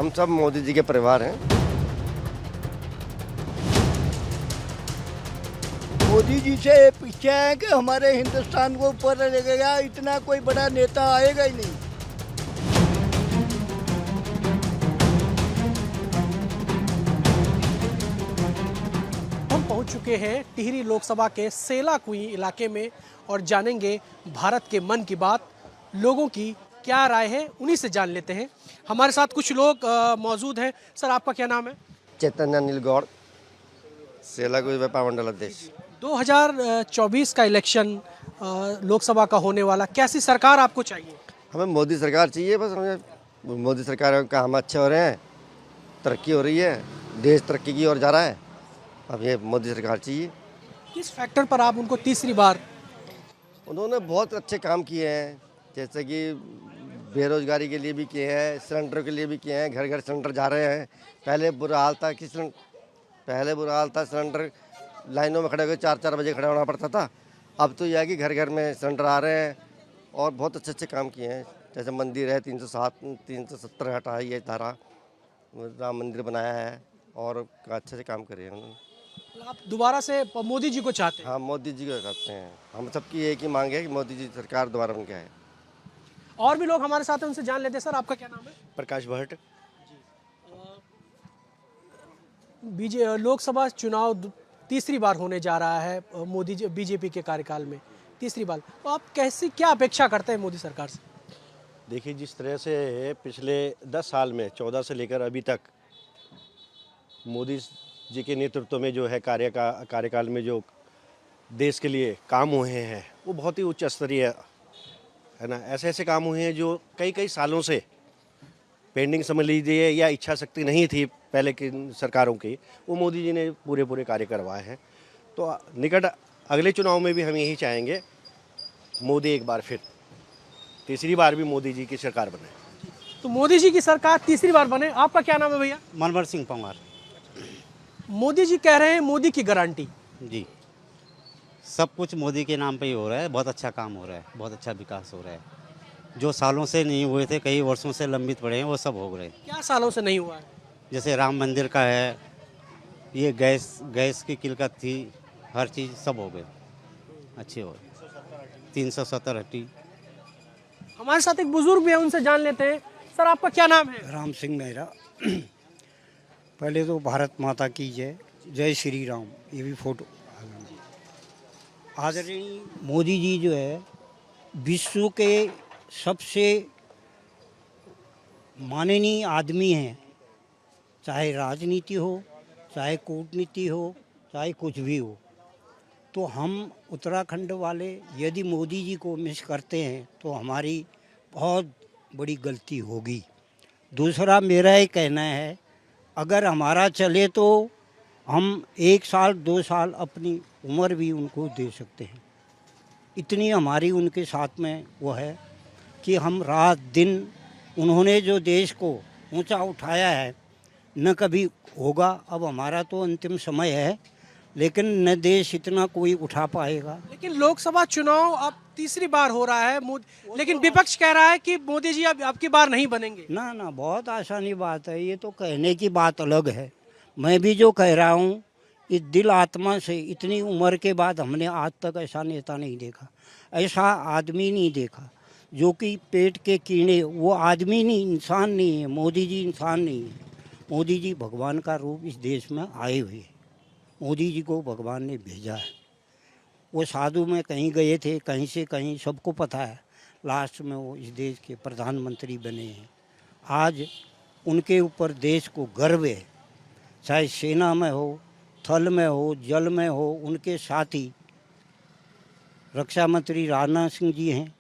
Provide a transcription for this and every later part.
हम सब मोदी जी के परिवार हैं। मोदी जी से पीछे है कि हमारे हिंदुस्तान को ऊपर लगेगा, इतना कोई बड़ा नेता आएगा ही नहीं। हम पहुंच चुके हैं टिहरी लोकसभा के सेला कुई इलाके में और जानेंगे भारत के मन की बात, लोगों की क्या राय है, उन्हीं से जान लेते हैं। हमारे साथ कुछ लोग मौजूद हैं। सर, आपका क्या नाम है? चैतन्य अनिल गौड़, सेला कोई व्यापार मंडल अध्यक्ष। 2024 का इलेक्शन लोकसभा का होने वाला, कैसी सरकार आपको चाहिए? हमें मोदी सरकार चाहिए, बस हमें मोदी सरकार का काम अच्छे हो रहे हैं, तरक्की हो रही है, देश तरक्की की ओर जा रहा है। अब ये मोदी सरकार चाहिए। किस फैक्टर पर आप उनको तीसरी बार? उन्होंने बहुत अच्छे काम किए हैं, जैसे कि बेरोजगारी के लिए भी किए हैं, सिलेंडर के लिए भी किए हैं, घर घर सिलेंडर जा रहे हैं। पहले बुरा हाल था कि सिलेंडर लाइनों में खड़े होकर 4-4 बजे खड़ा होना पड़ता था। अब तो यह है कि घर घर में सिलेंडर आ रहे हैं और बहुत अच्छे अच्छे काम किए हैं। जैसे मंदिर है 370 हटा है, ये धारा राम मंदिर बनाया है और अच्छे से काम करे हैं उन्होंने। आप दोबारा से मोदी जी को चाहते हैं? हाँ, मोदी जी को करते हैं। हम सबकी एक ही मांग है कि मोदी जी सरकार दोबारा उनके आए। और भी लोग हमारे साथ हैं, उनसे जान लेते हैं। सर, आपका क्या नाम है? प्रकाश भट्ट। लोकसभा चुनाव तीसरी बार होने जा रहा है मोदी जी बीजेपी के कार्यकाल में, तीसरी बार। तो आप कैसी क्या अपेक्षा करते हैं मोदी सरकार से? देखिए, जिस तरह से पिछले 10 साल में 14 से लेकर अभी तक मोदी जी के नेतृत्व में जो है कार्यकाल में जो देश के लिए काम हुए हैं वो बहुत ही उच्च स्तरीय है ना। ऐसे ऐसे काम हुए हैं जो कई कई सालों से पेंडिंग समझ लीजिए या इच्छा शक्ति नहीं थी पहले की सरकारों की, वो मोदी जी ने पूरे कार्य करवाए हैं। तो निकट अगले चुनाव में भी हम यही चाहेंगे, मोदी एक बार फिर तीसरी बार भी मोदी जी की सरकार बने। तो मोदी जी की सरकार तीसरी बार बने। आपका क्या नाम है भैया? मनवर सिंह पंवार। मोदी जी कह रहे हैं मोदी की गारंटी। जी, सब कुछ मोदी के नाम पे ही हो रहा है। बहुत अच्छा काम हो रहा है, बहुत अच्छा विकास हो रहा है। जो सालों से नहीं हुए थे, कई वर्षों से लंबित पड़े हैं, वो सब हो रहे हैं। क्या सालों से नहीं हुआ है? जैसे राम मंदिर का है, ये गैस की किल्लत थी, हर चीज़ सब हो गए, अच्छे हो गए। 370 हट्टी। हमारे साथ एक बुजुर्ग भी है, उनसे जान लेते हैं। सर, आपका क्या नाम है? राम सिंह मेहरा। पहले तो भारत माता की जय, जय श्री राम। ये भी फोटो। आदरणीय मोदी जी जो है विश्व के सबसे माननीय आदमी हैं, चाहे राजनीति हो, चाहे कूटनीति हो, चाहे कुछ भी हो। तो हम उत्तराखंड वाले यदि मोदी जी को मिस करते हैं तो हमारी बहुत बड़ी गलती होगी। दूसरा मेरा ये कहना है, अगर हमारा चले तो हम 1 साल 2 साल अपनी उम्र भी उनको दे सकते हैं। इतनी हमारी उनके साथ में वो है कि हम रात दिन, उन्होंने जो देश को ऊंचा उठाया है न कभी होगा। अब हमारा तो अंतिम समय है, लेकिन न देश इतना कोई उठा पाएगा। लेकिन लोकसभा चुनाव अब तीसरी बार हो रहा है, लेकिन विपक्ष कह रहा है कि मोदी जी अब की बार नहीं बनेंगे। ना ना, बहुत आसानी बात है, ये तो कहने की बात अलग है। मैं भी जो कह रहा हूँ इस दिल आत्मा से, इतनी उम्र के बाद हमने आज तक ऐसा नेता नहीं देखा, ऐसा आदमी नहीं देखा जो कि पेट के कीड़े, वो आदमी नहीं, इंसान नहीं है। मोदी जी इंसान नहीं है, मोदी जी भगवान का रूप इस देश में आए हुए हैं। मोदी जी को भगवान ने भेजा है। वो साधु में कहीं गए थे, कहीं से कहीं, सबको पता है। लास्ट में वो इस देश के प्रधानमंत्री बने हैं। आज उनके ऊपर देश को गर्व है, चाहे सेना में हो, थल में हो, जल में हो। उनके साथी रक्षा मंत्री राजनाथ सिंह जी हैं,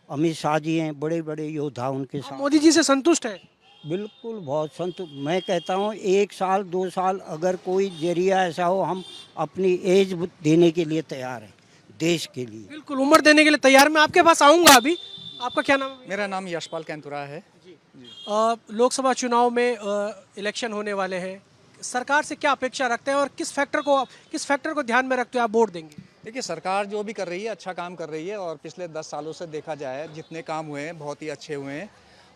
अमित शाह जी हैं, बड़े बड़े योद्धा उनके साथ। मोदी जी से संतुष्ट है? बिल्कुल, बहुत संतुष्ट। मैं कहता हूँ 1 साल 2 साल अगर कोई जरिया ऐसा हो, हम अपनी एज देने के लिए तैयार हैं देश के लिए। बिल्कुल, उम्र देने के लिए तैयार। मैं आपके पास आऊँगा अभी। आपका क्या नाम है? मेरा नाम यशपाल कैंतुरा है। लोकसभा चुनाव में इलेक्शन होने वाले हैं, सरकार से क्या अपेक्षा रखते हैं और किस फैक्टर को ध्यान में रखते हुए आप वोट देंगे? देखिए, सरकार जो भी कर रही है अच्छा काम कर रही है और पिछले 10 सालों से देखा जाए जितने काम हुए हैं बहुत ही अच्छे हुए हैं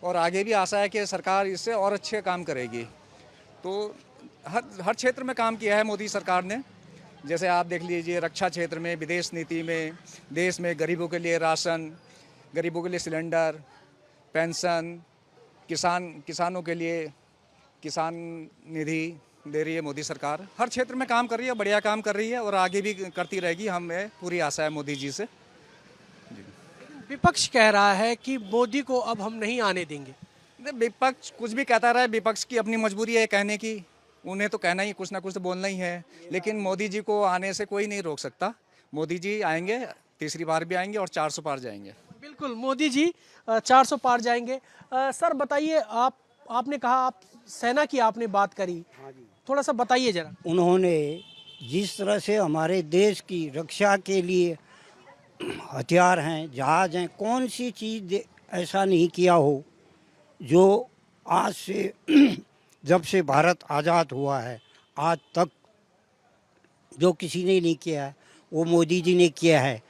और आगे भी आशा है कि सरकार इससे और अच्छे काम करेगी। तो हर क्षेत्र में काम किया है मोदी सरकार ने। जैसे आप देख लीजिए, रक्षा क्षेत्र में, विदेश नीति में, देश में गरीबों के लिए राशन, गरीबों के लिए सिलेंडर, पेंशन, किसानों के लिए किसान निधि दे रही है मोदी सरकार। हर क्षेत्र में काम कर रही है, बढ़िया काम कर रही है और आगे भी करती रहेगी। हमें पूरी आशा है मोदी जी से। विपक्ष कह रहा है कि मोदी को अब हम नहीं आने देंगे। विपक्ष कुछ भी कहता रहा है, विपक्ष की अपनी मजबूरी है कहने की। उन्हें तो कहना ही, कुछ ना कुछ तो बोलना ही है। लेकिन मोदी जी को आने से कोई नहीं रोक सकता। मोदी जी आएंगे, तीसरी बार भी आएंगे और 400 पार जाएंगे। बिल्कुल, मोदी जी 400 पार जाएंगे। सर बताइए, आपने कहा, आप सेना की आपने बात करी, थोड़ा सा बताइए जरा। उन्होंने जिस तरह से हमारे देश की रक्षा के लिए हथियार हैं, जहाज हैं, कौन सी चीज़ ऐसा नहीं किया हो जो आज से जब से भारत आज़ाद हुआ है आज तक जो किसी ने नहीं किया है, वो मोदी जी ने किया है।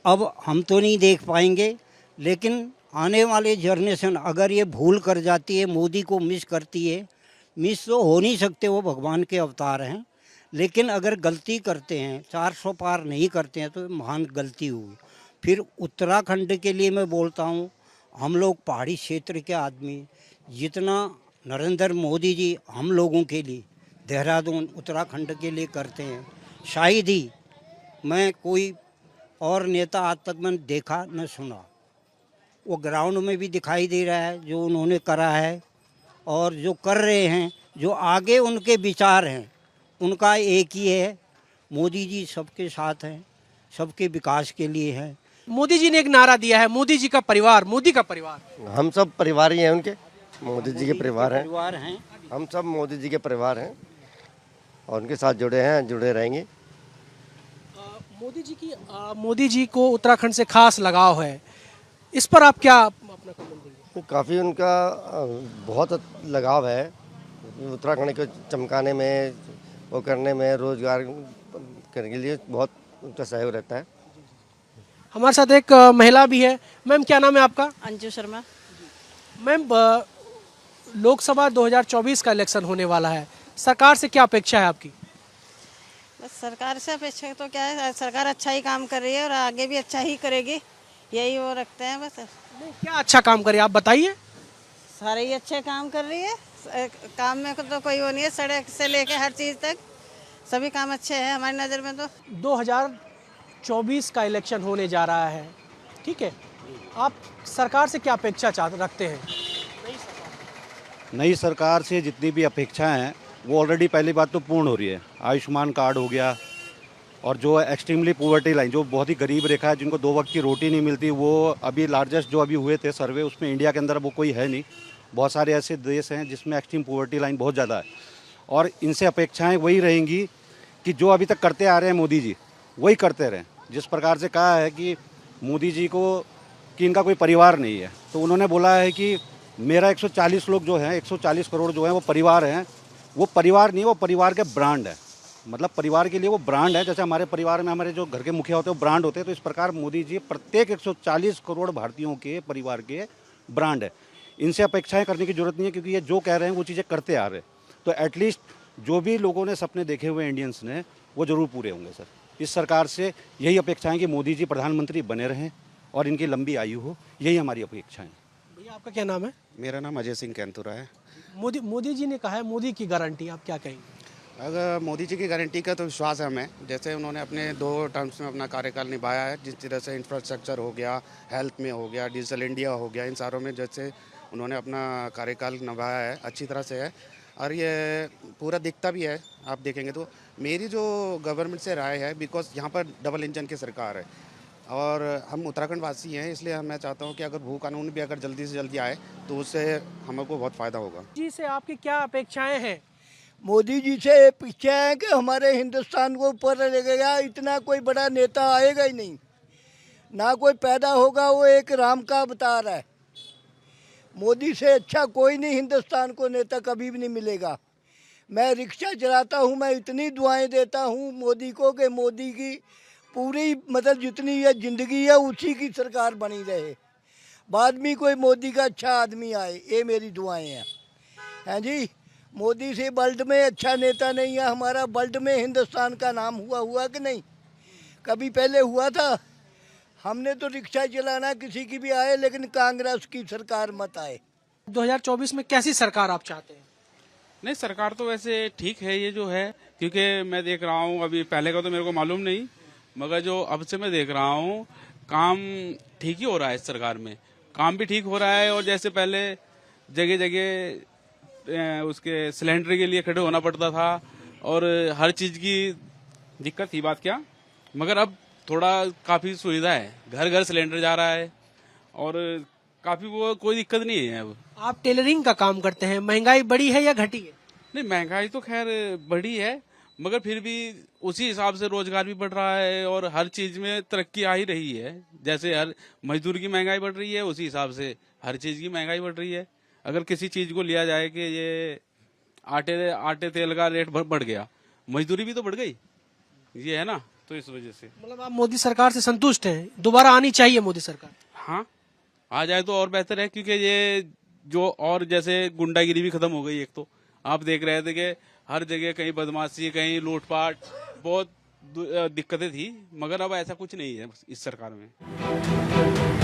अब हम तो नहीं देख पाएंगे, लेकिन आने वाले जनरेशन अगर ये भूल कर जाती है, मोदी को मिस करती है, मिस तो हो नहीं सकते, वो भगवान के अवतार हैं, लेकिन अगर गलती करते हैं, 400 पार नहीं करते हैं, तो महान गलती हुई। फिर उत्तराखंड के लिए मैं बोलता हूँ, हम लोग पहाड़ी क्षेत्र के आदमी, जितना नरेंद्र मोदी जी हम लोगों के लिए देहरादून उत्तराखंड के लिए करते हैं, शायद ही मैं कोई और नेता आज तक मैंने देखा न सुना। वो ग्राउंड में भी दिखाई दे रहा है जो उन्होंने करा है, और जो कर रहे हैं, जो आगे उनके विचार हैं, उनका एक ही है, मोदी जी सबके साथ हैं, सबके विकास के लिए है। मोदी जी ने एक नारा दिया है, मोदी जी का परिवार, मोदी का परिवार। हम सब परिवार ही हैं उनके, मोदी जी के परिवार हैं। हम सब मोदी जी के परिवार हैं और उनके साथ जुड़े हैं, जुड़े रहेंगे। मोदी जी को उत्तराखंड से खास लगाव है, इस पर आप क्या अपना कमेंट देंगे? काफ़ी उनका बहुत लगाव है उत्तराखंड को चमकाने में, वो करने में, रोजगार करने के लिए बहुत उनका सहयोग रहता है। हमारे साथ एक महिला भी है। मैम, क्या नाम है आपका? अंजू शर्मा। मैम, लोकसभा 2024 का इलेक्शन होने वाला है, सरकार से क्या अपेक्षा है आपकी? बस सरकार से अपेक्षा तो क्या है, सरकार अच्छा ही काम कर रही है और आगे भी अच्छा ही करेगी, यही वो रखते हैं बस। क्या अच्छा काम करे आप बताइए। सारे ही अच्छे काम कर रही है, काम में तो कोई वो नहीं है, सड़क से लेके हर चीज़ तक सभी काम अच्छे हैं हमारी नज़र में। तो 2024 का इलेक्शन होने जा रहा है, ठीक है, आप सरकार से क्या अपेक्षा रखते हैं? नई सरकार से जितनी भी अपेक्षाएं हैं वो ऑलरेडी पहली बात तो पूर्ण हो रही है। आयुष्मान कार्ड हो गया, और जो एक्सट्रीमली पॉवर्टी लाइन, जो बहुत ही गरीब रेखा है, जिनको 2 वक्त की रोटी नहीं मिलती, वो अभी लार्जेस्ट जो अभी हुए थे सर्वे, उसमें इंडिया के अंदर वो कोई है नहीं। बहुत सारे ऐसे देश हैं जिसमें एक्सट्रीम पॉवर्टी लाइन बहुत ज़्यादा है, और इनसे अपेक्षाएं वही रहेंगी कि जो अभी तक करते आ रहे हैं मोदी जी, वही करते रहें। जिस प्रकार से कहा है कि मोदी जी को कि इनका कोई परिवार नहीं है, तो उन्होंने बोला है कि मेरा 140 लोग जो हैं, 140 करोड़ जो हैं वो परिवार हैं। वो परिवार नहीं है, वो परिवार के ब्रांड है, मतलब परिवार के लिए वो ब्रांड है। जैसे हमारे परिवार में हमारे जो घर के मुखिया होते हैं वो ब्रांड होते हैं, तो इस प्रकार मोदी जी प्रत्येक 140 करोड़ भारतीयों के परिवार के ब्रांड है। इनसे अपेक्षाएं करने की जरूरत नहीं है, क्योंकि ये जो कह रहे हैं वो चीज़ें करते आ रहे हैं। तो एटलीस्ट जो भी लोगों ने सपने देखे हुए इंडियंस ने, वो जरूर पूरे होंगे सर। इस सरकार से यही अपेक्षाएं कि मोदी जी प्रधानमंत्री बने रहें और इनकी लंबी आयु हो, यही हमारी अपेक्षाएं। भैया, आपका क्या नाम है? मेरा नाम अजय सिंह कैंतुरा है। मोदी जी ने कहा है मोदी की गारंटी, आप क्या कहेंगे? अगर मोदी जी की गारंटी का तो विश्वास है हमें। जैसे उन्होंने अपने 2 टर्म्स में अपना कार्यकाल निभाया है, जिस तरह से इंफ्रास्ट्रक्चर हो गया, हेल्थ में हो गया, डिजिटल इंडिया हो गया, इन सारों में जैसे उन्होंने अपना कार्यकाल निभाया है, अच्छी तरह से है, और ये पूरा दिखता भी है। आप देखेंगे तो मेरी जो गवर्नमेंट से राय है, बिकॉज यहाँ पर डबल इंजन की सरकार है और हम उत्तराखंड वासी हैं, इसलिए मैं चाहता हूँ कि अगर भू कानून भी अगर जल्दी से जल्दी आए तो उससे हमको बहुत फ़ायदा होगा। जी से आपकी क्या अपेक्षाएं हैं? मोदी जी से ये पीछे है कि हमारे हिंदुस्तान को ऊपर लगेगा, इतना कोई बड़ा नेता आएगा ही नहीं, ना कोई पैदा होगा, वो एक राम का अवतार है। मोदी से अच्छा कोई नहीं हिंदुस्तान को नेता कभी भी नहीं मिलेगा। मैं रिक्शा चलाता हूँ, मैं इतनी दुआएं देता हूँ मोदी को कि मोदी की पूरी मतलब जितनी ये ज़िंदगी है उसी की सरकार बनी रहे। बाद में कोई मोदी का अच्छा आदमी आए, ये मेरी दुआएं हैं जी। मोदी से वर्ल्ड में अच्छा नेता नहीं है हमारा। वर्ल्ड में हिंदुस्तान का नाम हुआ कि नहीं? कभी पहले हुआ था? हमने तो रिक्शा चलाना किसी की भी आए, लेकिन कांग्रेस की सरकार मत आए। 2024 में कैसी सरकार आप चाहते हैं? नहीं, सरकार तो वैसे ठीक है ये जो है, क्योंकि मैं देख रहा हूँ, अभी पहले का तो मेरे को मालूम नहीं, मगर जो अब से मैं देख रहा हूँ काम ठीक ही हो रहा है। इस सरकार में काम भी ठीक हो रहा है। और जैसे पहले जगह जगह उसके सिलेंडर के लिए खड़े होना पड़ता था और हर चीज की दिक्कत थी, बात क्या, मगर अब थोड़ा काफी सुविधा है, घर घर सिलेंडर जा रहा है और काफी वो कोई दिक्कत नहीं है अब। आप टेलरिंग का काम करते हैं, महंगाई बढ़ी है या घटी है? नहीं, महंगाई तो खैर बढ़ी है, मगर फिर भी उसी हिसाब से रोजगार भी बढ़ रहा है और हर चीज में तरक्की आ ही रही है। जैसे हर मजदूर की महंगाई बढ़ रही है, उसी हिसाब से हर चीज की महंगाई बढ़ रही है। अगर किसी चीज को लिया जाए कि ये आटे तेल का रेट बढ़ गया, मजदूरी भी तो बढ़ गई, ये है ना, तो इस वजह से। मतलब आप मोदी सरकार से संतुष्ट हैं? दोबारा आनी चाहिए मोदी सरकार? हाँ, आ जाए तो और बेहतर है, क्योंकि ये जो और जैसे गुंडागिरी भी खत्म हो गई। एक तो आप देख रहे थे कि हर जगह कहीं बदमाशी, कहीं लूटपाट, बहुत दिक्कतें थी, मगर अब ऐसा कुछ नहीं है इस सरकार में।